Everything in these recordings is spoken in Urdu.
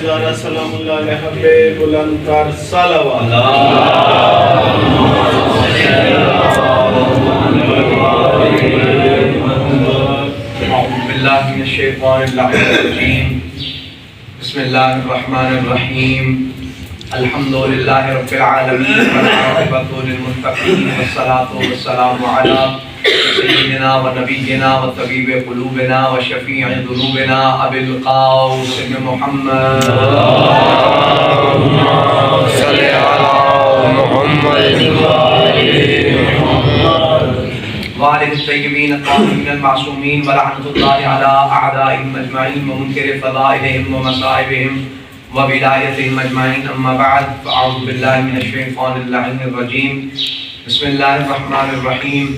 تاجدار سلام اللہ علیہ پہ بلند کر صلوات اعوذ باللہ من الشیطان اللعین الرجیم بسم اللہ الرحمن الرحیم الحمدللہ رب العالمین والعاقبۃ للمتقین والصلاۃ والسلام علی سیدنا و نبینا و طبیب قلوبنا و شفیع ذنوبنا ابی القاسم محمد اللہم صلی علی محمد وآلہ الطیبین الطاہرین المعصومین ولعنۃ اللہ علی اعدائہم اجمعین ومنکر فضائلہم ومصائبہم وولایتہم اجمعین اما بعد فاعوذ باللہ من الشیطان اللعین الرجیم بسم اللہ الرحمن الرحیم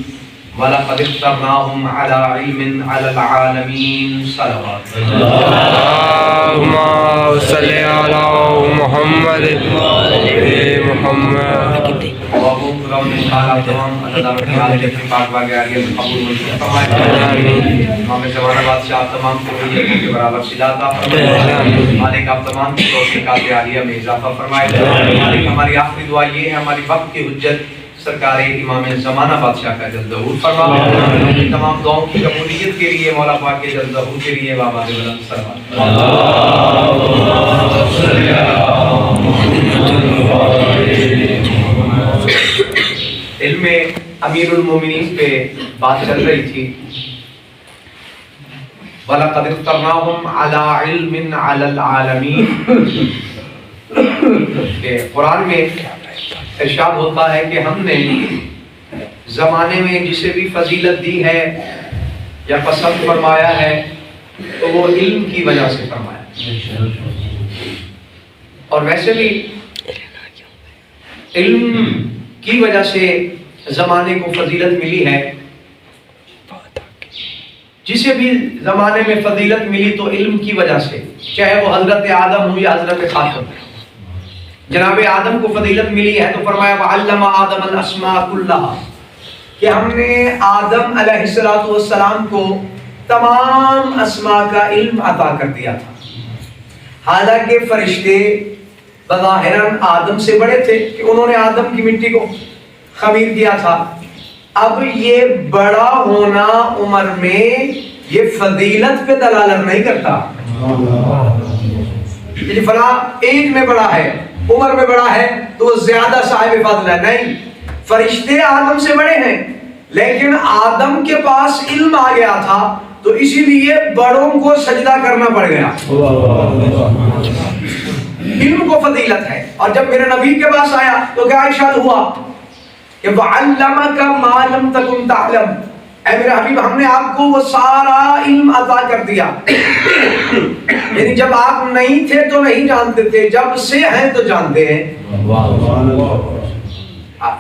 وَلَقَدِ اخْتَرْنَاهُمْ عَلَىٰ عِلْمٍ عَلَى الْعَالَمِينَ صلوات اللہم صلی علی محمد محمد وابو قرآن نے کہا تمام عددہ رکھیال کے پاک باقی آگے قبول مجھے فرمائے ہمیں زمانہ بادشاہ تمام قبولیتوں کے برابر سجاتا فرمائے مالک آپ تمام کی توفیقات عالیہ میں اضافہ فرمائے مالک ہماری آخری دعا یہ ہے ہماری وقت کی حجت سرکار امام زمانہ بادشاہ کا جلد ظہور فرما تمام دعاؤں کی قبولیت کے لیے مولا پاک کے جلد ظہور کے لیے بابا دے بلند سلوات علم امیر المومنین پہ بات چل رہی تھی وَلَقَدِ اخْتَرْنَاهُمْ عَلَىٰ عِلْمٍ عَلَى الْعَالَمِينَ کہ قرآن میں ارشاد ہوتا ہے کہ ہم نے زمانے میں جسے بھی فضیلت دی ہے یا پسند فرمایا ہے تو وہ علم کی وجہ سے فرمایا اور ویسے بھی علم کی وجہ سے زمانے کو فضیلت ملی ہے جسے بھی زمانے میں فضیلت ملی تو علم کی وجہ سے چاہے وہ حضرت آدم ہو یا حضرت خاتم جناب آدم کو فضیلت ملی ہے تو فرمایا وَعَلَّمَ آدَمَ الْأَسْمَاءَ كُلَّهَا کہ ہم نے آدم علیہ السلام کو تمام اسماء کا علم عطا کر دیا تھا حالانکہ فرشتے بظاہراً آدم سے بڑے تھے کہ انہوں نے آدم کی مٹی کو خمیر کیا تھا اب یہ بڑا ہونا عمر میں یہ فضیلت پہ دلالت نہیں کرتا کہ فلاں ایج میں بڑا ہے عمر میں بڑا ہے تو وہ زیادہ صاحب فضل ہے نہیں فرشتے آدم سے بڑے ہیں لیکن آدم کے پاس علم آ گیا تھا تو اسی لیے بڑوں کو سجدہ کرنا پڑ گیا علم کو فضیلت ہے اور جب میرے نبی کے پاس آیا تو کیا ارشاد ہوا کہ وَعَلَّمَكَ مَا لَمْ تَكُنْ تَعْلَمْ اے میرے حبیب ہم نے آپ کو وہ سارا علم عطا کر دیا یعنی جب آپ نہیں تھے تو نہیں جانتے تھے جب سے ہیں تو جانتے ہیں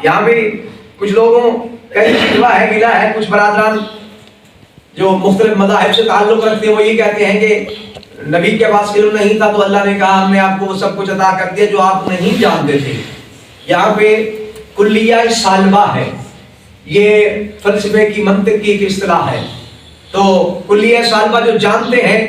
یہاں بھی کچھ لوگوں کہیں شکوہ ہے گلہ ہے کچھ برادران جو مختلف مذاہب سے تعلق رکھتے ہیں وہ یہ کہتے ہیں کہ نبی کے پاس علم نہیں تھا تو اللہ نے کہا ہم نے آپ کو وہ سب کچھ عطا کر دیا جو آپ نہیں جانتے تھے یہاں پہ کلیہ سالبہ ہے یہ فلسفے کی منطق کی ایک اصطلاح ہے تو کلیہ سالبہ جو جانتے ہیں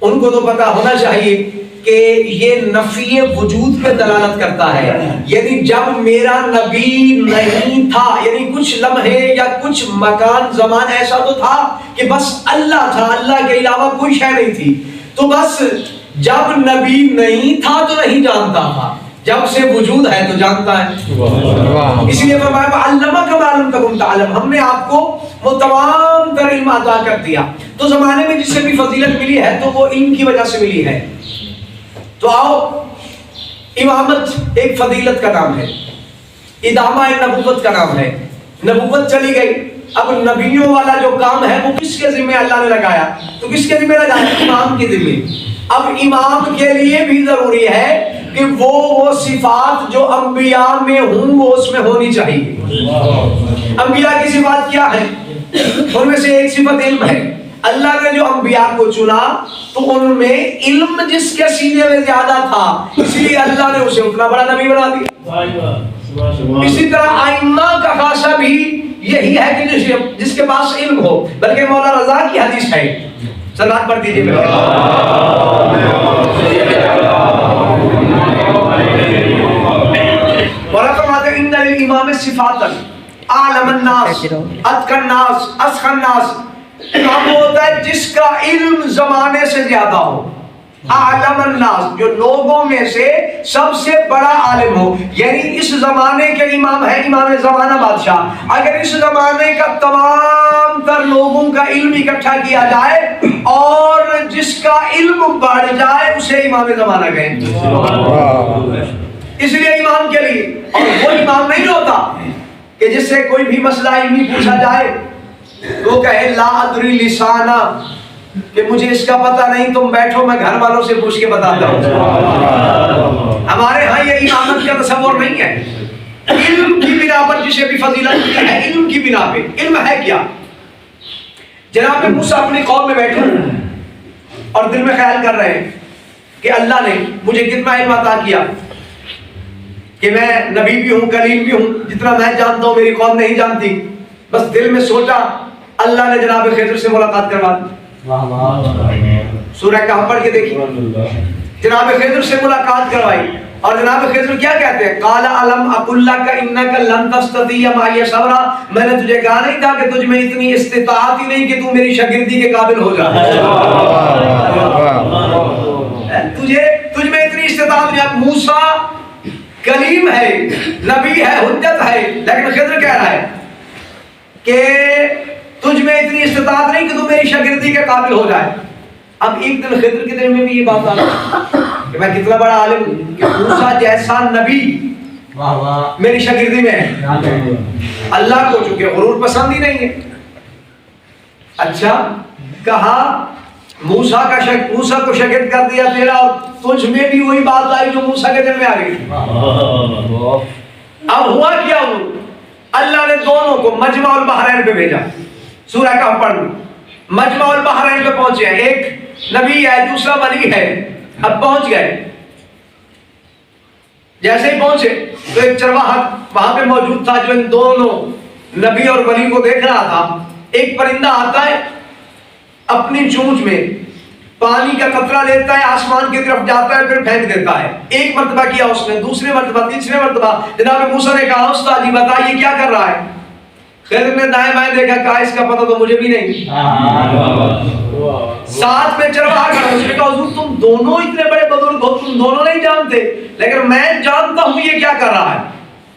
ان کو تو پتہ ہونا چاہیے کہ یہ نفی وجود پہ دلالت کرتا ہے یعنی جب میرا نبی نہیں تھا یعنی کچھ لمحے یا کچھ مکان زمان ایسا تو تھا کہ بس اللہ تھا اللہ کے علاوہ کوئی شے نہیں تھی تو بس جب نبی نہیں تھا تو نہیں جانتا تھا جب سے وجود ہے تو جانتا ہے اسی لیے فرمایا وَعَلَّمَكَ مَا لَمْ تَكُنْ تَعْلَمْ ہم نے آپ کو وہ تمام تر علم عطا کر دیا تو زمانے میں جس سے بھی فضیلت ملی ہے تو وہ علم کی وجہ سے ملی ہے تو آؤ امامت ایک فضیلت کا نام ہے ادامہ نبوت کا نام ہے نبوت چلی گئی اب نبیوں والا جو کام ہے وہ کس کے ذمہ اللہ نے لگایا تو کس کے ذمہ لگایا امام کے ذمہ اب امام کے لیے بھی ضروری ہے کہ وہ صفات جو انبیاء میں ہوں وہ اس میں ہونی چاہیے انبیاء کی صفات کیا ہے ان میں سے ایک صفت علم ہے اللہ نے جو انبیاء کو چنا تو ان میں علم جس کے سینے میں زیادہ تھا اس لیے اللہ نے اسے اتنا بڑا نبی بنا دیا اسی طرح ائمہ کا خاصہ بھی یہی ہے کہ جس کے پاس علم ہو بلکہ مولا رضا کی حدیث ہے صلوات پڑھ دیجئے صفاتن، عالم الناس، اتقى الناس، اسخى الناس۔ امام وہ ہوتا ہے جس کا علم زمانے سے زیادہ ہو، عالم الناس، جو لوگوں میں سے سب سے بڑا عالم ہو، یعنی اس زمانے کے امام ہے، امام زمانہ بادشاہ۔ اگر اس زمانے کا تمام تر لوگوں کا علم اکٹھا کیا جائے اور جس کا علم بڑھ جائے اسے امام زمانہ کہیں۔ اس لیے امام کے لیے، اور وہ امام نہیں ہوتا کہ جس سے کوئی بھی مسئلہ علمی پوچھا جائے وہ کہے لا ادری لسانہ، کہ مجھے اس کا پتہ نہیں، تم بیٹھو میں گھر والوں سے پوچھ کے بتاتا ہوں۔ ہمارے ہاں یہ امامت کا تصور نہیں ہے۔ علم کی بنا پر جسے بھی فضیلت ملی ہے، علم کی بنا پہ۔ علم ہے کیا؟ جناب موسیٰ اپنی قوم میں بیٹھے اور دل میں خیال کر رہے ہیں کہ اللہ نے مجھے کتنا علم عطا کیا کہ میں نبی بھی ہوں، کلیم بھی ہوں، جتنا میں جانتا ہوں میری قوم نہیں جانتی۔ بس دل میں سوچا، اللہ نے جناب خضر سے ملاقات کروا دی۔ سورہ کہف پڑھ کے دیکھیے، جناب خضر سے ملاقات کروائی اور جناب خضر کیا کہتے ہیں؟ قال الم اقل لک انک لن تستطیع معی صبرا، میں نے تجھے کہا نہیں تھا کہ تجھ میں اتنی استطاعت ہی نہیں کہ تو میری شاگردی کے قابل ہو جائے۔ تجھ میں اتنی استطاعت نہیں۔ موسیٰ کلیم ہے، نبی ہے، حجت ہے، لیکن خضر کہہ رہا ہے کہ تجھ میں اتنی استطاعت نہیں کہ تو میری شاگردی کے قابل ہو جائے۔ اب ایک دن خضر کے دل میں بھی یہ بات آ گئی کہ میں کتنا بڑا عالم ہوں کہ موسیٰ جیسا نبی میری شاگردی میں ہے۔ اللہ کو چونکہ غرور پسند ہی نہیں ہے۔ اچھا کہا موسیٰ کو شاگرد کر دیا تیرا، اور تجھ میں بھی وہی بات آئی جو موسیٰ کے دل میں آ گئی۔ اب ہوا کیا؟ اللہ نے دونوں کو مجمع البحرین پہ بھیجا۔ سورہ کہف پڑھ لو، مجمع البحرین پہ پہنچے، ایک نبی ہے دوسرا ولی ہے۔ اب پہنچ گئے، جیسے ہی پہنچے تو ایک چرواہا وہاں پہ موجود تھا جو ان دونوں نبی اور ولی کو دیکھ رہا تھا۔ ایک پرندہ آتا ہے، اپنی چونچ میں پانی کا قطرہ لیتا ہے، آسمان کی طرف جاتا ہے، پھر پھینک دیتا ہے۔ ایک مرتبہ کیا اس نے، دوسرے مرتبہ، تیسرے مرتبہ۔ جناب موسیٰ نے کہا استاد جی بتائیے کیا کر رہا ہے؟ خضر نے دائیں بائیں دیکھا، کہا اس کا پتہ تو مجھے بھی نہیں۔ ساتھ میں چرواہا کھڑا، اس نے کہا حضور تم دونوں اتنے بڑے بزرگ ہو، تم دونوں نہیں جانتے، لیکن میں جانتا ہوں یہ کیا کر رہا ہے۔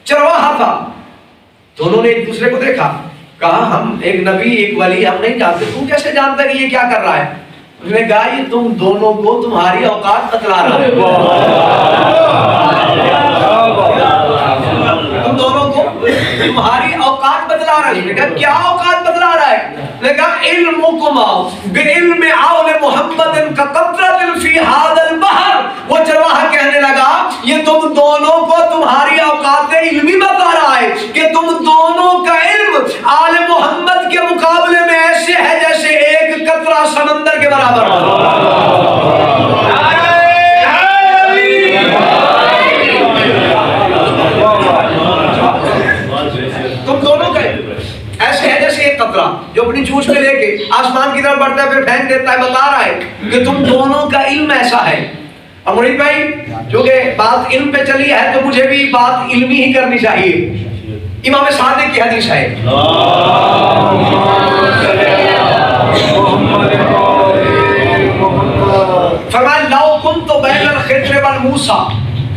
چرواہا تھا۔ دونوں نے ایک دوسرے کو دیکھا، کہا ہم ایک نبی ایک ولی ہم نہیں جانتے، تو کیسے جانتا کہ یہ کیا کر رہا ہے؟ اس نے کہا یہ تم دونوں کو تمہاری اوقات بتلا رہا ہے، تم دونوں کو تمہاری اوقات بتلا رہا ہے۔ اس نے کہا کیا اوقات بتلا رہا ہے؟ اس نے کہا علمکما بعلم آل محمد کقطرۃ فی ھذا البحر۔ وہ چرواہا کہنے لگا یہ تم دونوں کو تمہاری اوقات علمی بتا رہا ہے کہ تم دونوں کا علم آل محمد کے مقابلے میں ایسے ہے جیسے ایک قطرہ سمندر کے برابر ہو۔ تم دونوں کا ایسے ہے جیسے ایک قطرہ جو اپنی چونچ میں لے کے آسمان کی طرف بڑھتا ہے پھر پھینک دیتا ہے، بتا رہا ہے کہ تم دونوں کا علم ایسا ہے۔ اور مرید بھائی چونکہ بات علم پہ چلی ہے تو مجھے بھی بات علمی ہی کرنی چاہیے۔ امام صادق کی حدیث ہے، فرمایا لو کنت بین الخضر والموسیٰ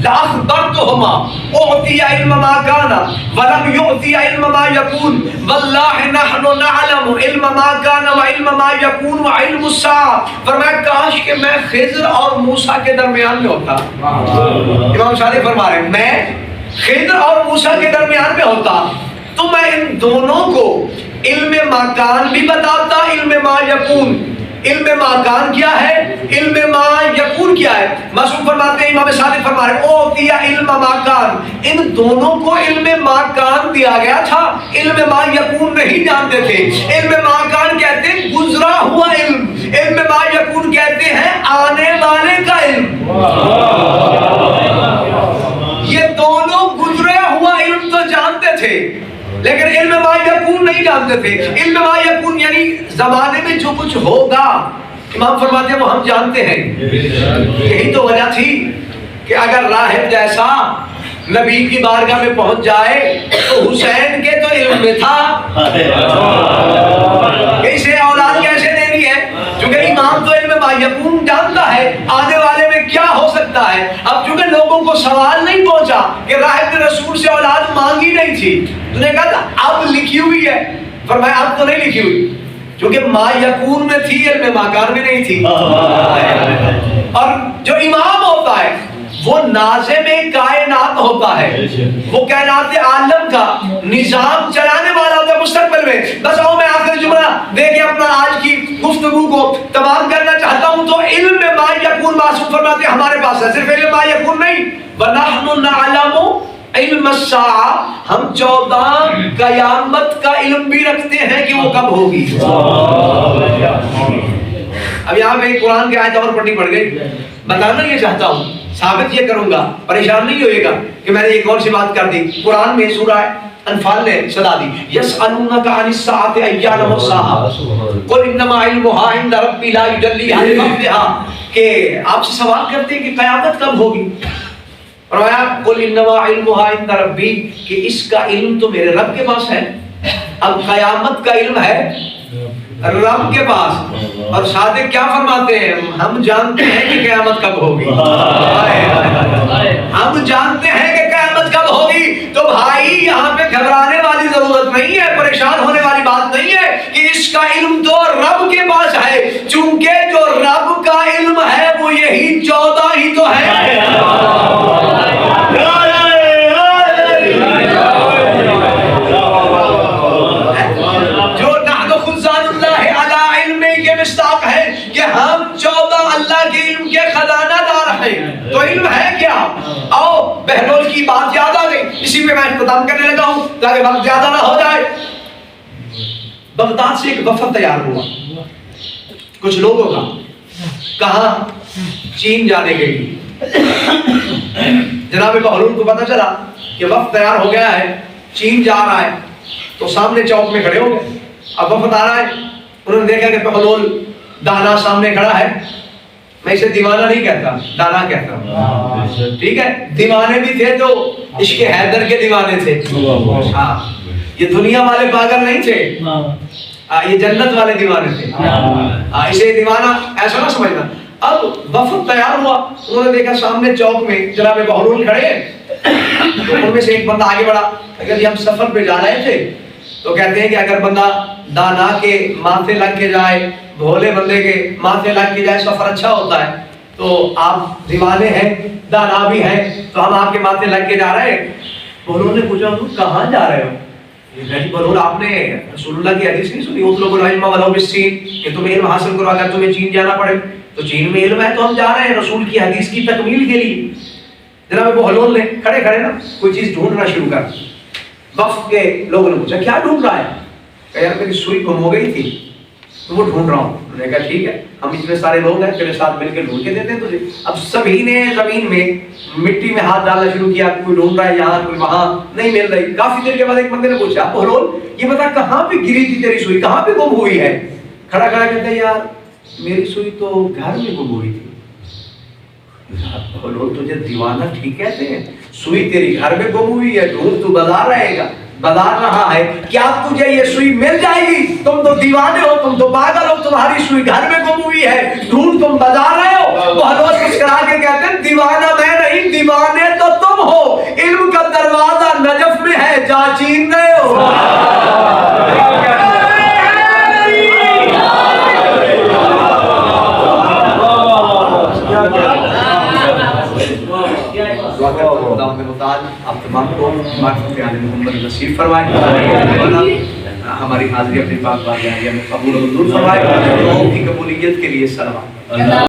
لأخبرتهما أعطي علم ما كان ولم يعطي علم ما يكون والله نحن نعلم علم ما كان وعلم ما يكون وعلم الساعة۔ فرمایا کاش کہ میں خضر اور موسیٰ کے درمیان میں ہوتا۔ امام صادق فرما رہے ہیں میں خضر اور موسیٰ کے درمیان میں ہوتا تو میں ان دونوں کو علم ما کان بھی بتاتا، علم ما یکون۔ علم ما کان کیا ہے، علم ما یکون کیا ہے؟ معصوم فرماتے ہیں، امام صادق فرما رہے ہیں اوتیٰ علم ما کان، ان دونوں کو علم ما کان دیا گیا تھا، علم ما یکون نہیں جانتے تھے۔ علم ما کان کہتے ہیں گزرا ہوا علم، علم ما یکون کہتے ہیں آنے والے کا علم۔ یہ دونوں گزرا ہوا علم تو جانتے تھے لیکن علم ما یکون نہیں جانتے تھے۔ علم ما یکون یعنی زمانے میں جو کچھ ہوگا، امام فرماتے ہیں وہ ہم جانتے ہیں۔ یہی تو وجہ تھی کہ اگر راہب جیسا نبی کی بارگاہ میں پہنچ جائے تو حسین کے تو علم میں تھا کہ اسے اولاد کیسے دینی ہے، چونکہ امام تو علم ما یکون جانتا ہے آنے والے میں کیا ہو سکتا ہے۔ اب چونکہ لوگوں کو سوال نہیں پہنچا کہ راہ رسول سے اولاد مانگی نہیں تھی، تو نے کہا تھا اب لکھی ہوئی ہے، فرمایا اب تو نہیں لکھی ہوئی، چونکہ ما یکون میں تھی، علم ما کان میں نہیں تھی۔ اور جو امام ہوتا ہے وہ ناظم کائنات ہوتا ہے، وہ کائنات عالم کا نظام چلانے والا ہوتا ہے مستقبل میں۔ بس آؤ میں آخری جملہ دے کے اپنا آج کی گفتگو کو تمام کرنا چاہتا ہوں۔ تو علم میں ما یکون معصوم فرماتے ہیں ہمارے پاس ہے، صرف علم ما یکون نہیں، وَنَحْنُ نَعْلَمُ علم الساعہ، ہم 14 قیامت کا علم بھی رکھتے ہیں کہ وہ کب ہوگی۔ اب یہاں پہ ایک قرآن کی آیت اور پڑھنی پڑ گئی، بتانا یہ چاہتا ہوں، ثابت یہ کروں گا، پریشان نہیں ہوئے گا کہ میں نے ایک اور سی بات کر دی۔ قرآن میں سورہ انفال نے صدا دی، یسألونک عن الساعۃ ایان مرساها قل انما علمها عند ربی لا یجلیها لوقتها، کہ آپ سے سوال کرتے ہیں کہ قیامت کب ہوگی، فرمایا قل انما علمها عند ربی، کہ اس کا علم تو میرے رب کے پاس ہے۔ اب قیامت کا علم ہے رب کے پاس، اور صادق کیا فرماتے ہیں، ہم جانتے ہیں کہ قیامت کب ہوگی، ہم جانتے ہیں کہ قیامت کب ہوگی۔ تو بھائی یہاں پہ گھبرانے والی ضرورت نہیں ہے، پریشان ہونے والی بات نہیں ہے کہ اس کا علم تو رب کے پاس ہے، چونکہ جو رب کا علم ہے وہ یہی 14 ہی تو ہے۔ مستاق ہے کہ ہم 14 اللہ کے علم کے خزانہ دار ہیں۔ تو علم ہے کیا؟ آؤ بہلول کی بات یاد آ گئی، اسی پہ میں اختتام کرنے لگا ہوں تاکہ وقت زیادہ نہ ہو جائے۔ بغداد سے ایک وفد تیار ہوا کچھ لوگوں کا، کہاں؟ چین جانے کے لیے۔ جناب بہلول کو پتہ چلا کہ وفد تیار ہو گیا ہے، چین جا رہا ہے، تو سامنے چوک میں کھڑے ہو گئے۔ اب وفد آ رہا ہے، انہوں نے دیکھا کہ بہلول دانا سامنے کھڑا ہے، میں اسے دیوانہ نہیں کہتا، دانا کہتا ہوں، ٹھیک ہے؟ دیوانے بھی تھے تو عشق حیدر کے دیوانے تھے، ہاں یہ دنیا والے پاگل نہیں تھے، یہ جنت والے دیوانے تھے، اسے دیوانہ ایسا نہ سمجھنا۔ اب وفد تیار ہوا، انہوں نے دیکھا سامنے چوک میں جناب بہلول کھڑے ہیں، تو ان میں سے ایک بندہ آگے بڑھا، اگر ہم سفر پہ جا رہے تھے تو کہتے ہیں کہ اگر بندہ دانا کے ماتھے لگ کے جائے، بھولے بندے کے ماتھے لگ کے جائے، سفر اچھا ہوتا ہے۔ تو آپ دیوانے ہیں، دانا بھی ہیں، تو ہم آپ کے ماتھے لگ کے جا رہے ہیں۔ بہلول نے پوچھا تم کہاں جا رہے ہو؟ بہلول آپ نے رسول اللہ کی حدیث نہیں سنی، اطلب العلم ولو بالسین، کہ تم علم حاصل کرو اگر تمہیں چین جانا پڑے، تو چین میں علم ہے تو ہم جا رہے ہیں رسول کی حدیث کی تکمیل کے لیے۔ جناب بہلول نے کھڑے کھڑے نا کوئی چیز ڈھونڈنا شروع کر۔ وفد کے لوگوں نے پوچھا کیا ڈھونڈ رہا ہے؟ کہ یار میری سوئی گم ہو گئی تھی تو وہ ڈھونڈ رہا ہوں۔ انہوں نے کہا ٹھیک ہے، ہم اتنے سارے لوگ ہیں تیرے ساتھ مل کے ڈھونڈ کے دیتے ہیں تجھے۔ اب سبھی نے زمین میں مٹی میں ہاتھ ڈالنا شروع کیا، کوئی ڈھونڈ رہا ہے یہاں، کوئی وہاں، نہیں مل رہی۔ کافی دیر کے بعد ایک بندے نے پوچھا بہلول یہ بتا کہاں پہ گری تھی تیری سوئی، کہاں پہ گم ہوئی ہے؟ کھڑا کھڑا کہتا ہے یار میری سوئی تو گھر میں گم ہوئی تھی۔ بہلول تجھے دیوانہ ٹھیک کہتے ہیں، سوئی تیری گھر میں گم ہوئی ہے، ڈھونڈ تو بازار رہے گا، بازار رہا ہے، کیا تجھے یہ سوئی مل جائے گی؟ تم تو دیوانے ہو، تم تو پاگل ہو، تمہاری سوئی گھر میں گم ہوئی ہے، ڈھونڈ تم بازار رہے ہو۔ بہلول مسکرا کے کہتے ہیں دیوانہ میں نہیں، دیوانے تو تم ہو، علم کا دروازہ نجف میں ہے، جا چین رہے ہو۔ آپ تمام کو معرفت عالم محمد نصیب فرمائے، ہماری حاضری اپنی پاک بارگاہ میں قبول و منظور فرمائے، لوگوں کی قبولیت کے لیے سلام۔